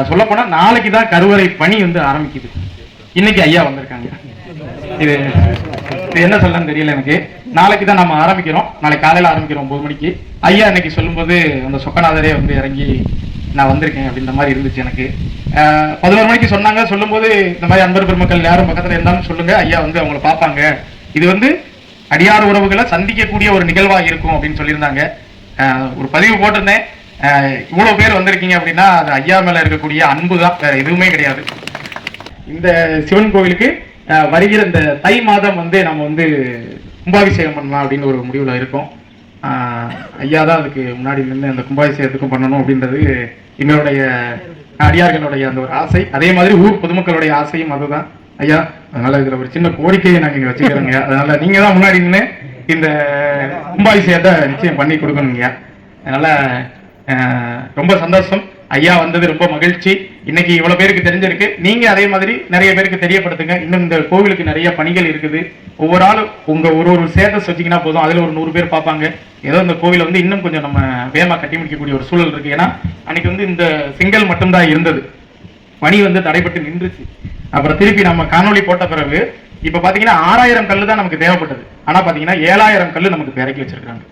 சொல்ல போனா நாளைக்கு தான் கருவறை பணி வந்து ஆரம்பிக்குது. இன்னைக்கு ஐயா வந்திருக்காங்க. இது என்ன சொல்லன்னு தெரியல எனக்கு. நாளைக்கு தான் நம்ம ஆரம்பிக்கிறோம். நாளைக்கு காலையில ஆரம்பிக்கிறோம் 9 மணிக்கு. ஐயா இன்னைக்கு சொல்லும்போது அந்த சொக்கநாதரே வந்து இறங்கி நான் வந்திருக்கேன் அப்படின்ற மாதிரி இருந்துச்சு எனக்கு. 11 மணிக்கு சொன்னாங்க. சொல்லும்போது இந்த மாதிரி அன்பர் பெருமக்கள் யாரும் பக்கத்துல இருந்தாலும் சொல்லுங்க, ஐயா வந்து அவங்கள பார்ப்பாங்க. இது வந்து அடியார் உறவுகளை சந்திக்கக்கூடிய ஒரு நிகழ்வா இருக்கும் அப்படின்னு சொல்லியிருந்தாங்க. ஒரு பதிவு போட்டிருந்தேன். இவ்வளவு பேர் வந்திருக்கீங்க அப்படின்னா அது ஐயா மேல இருக்கக்கூடிய அன்பு தான், வேற எதுவுமே கிடையாது. இந்த சிவன் கோவிலுக்கு வருகிற இந்த தை மாதம் வந்து நம்ம வந்து கும்பாபிஷேகம் பண்ணலாம் அப்படின்னு ஒரு முடிவுல இருக்கோம். ஐயா தான் அதுக்கு முன்னாடி நின்று அந்த கும்பாபிஷேகத்துக்கும் பண்ணணும் அப்படின்றது எங்களுடைய அடியார்களுடைய அந்த ஒரு ஆசை. அதே மாதிரி ஊர் பொதுமக்களுடைய ஆசையும் அதுதான் ஐயா. அதனால இதுல ஒரு சின்ன கோரிக்கையை நாங்க இங்க வச்சுக்கிறோங்க. அதனால நீங்க தான் முன்னாடி நின்று இந்த கும்பாபிஷேகத்தை நிச்சயம் பண்ணி கொடுக்கணுங்க. அதனால ரொம்ப சந்தோஷம். ஐயா வந்தது ரொம்ப மகிழ்ச்சி. இன்னைக்கு இவ்வளவு பேருக்கு தெரிஞ்சிருக்கு. நீங்க அதே மாதிரி நிறைய பேருக்கு தெரியப்படுத்துங்க. இன்னும் இந்த கோவிலுக்கு நிறைய பணிகள் இருக்குது. ஒவ்வொரு ஆளும் உங்க ஒரு ஸ்டேட்டஸ் வச்சீங்கன்னா போதும், அதுல ஒரு 100 பேர் பார்ப்பாங்க. ஏதோ இந்த கோவிலை வந்து இன்னும் கொஞ்சம் நம்ம வேகமா கட்டி முடிக்கக்கூடிய ஒரு சூழல் இருக்கு. ஏன்னா அன்னைக்கு வந்து இந்த செங்கல் மட்டும்தான் இருந்தது, பணி வந்து தடைப்பட்டு நின்றுச்சு. அப்புறம் திருப்பி நம்ம காணொலி போட்ட பிறகு இப்ப பாத்தீங்கன்னா 6000 கல்லு தான் நமக்கு தேவைப்பட்டது. ஆனா பாத்தீங்கன்னா 7000 கல்லு நமக்கு இறக்கி வச்சிருக்காங்க.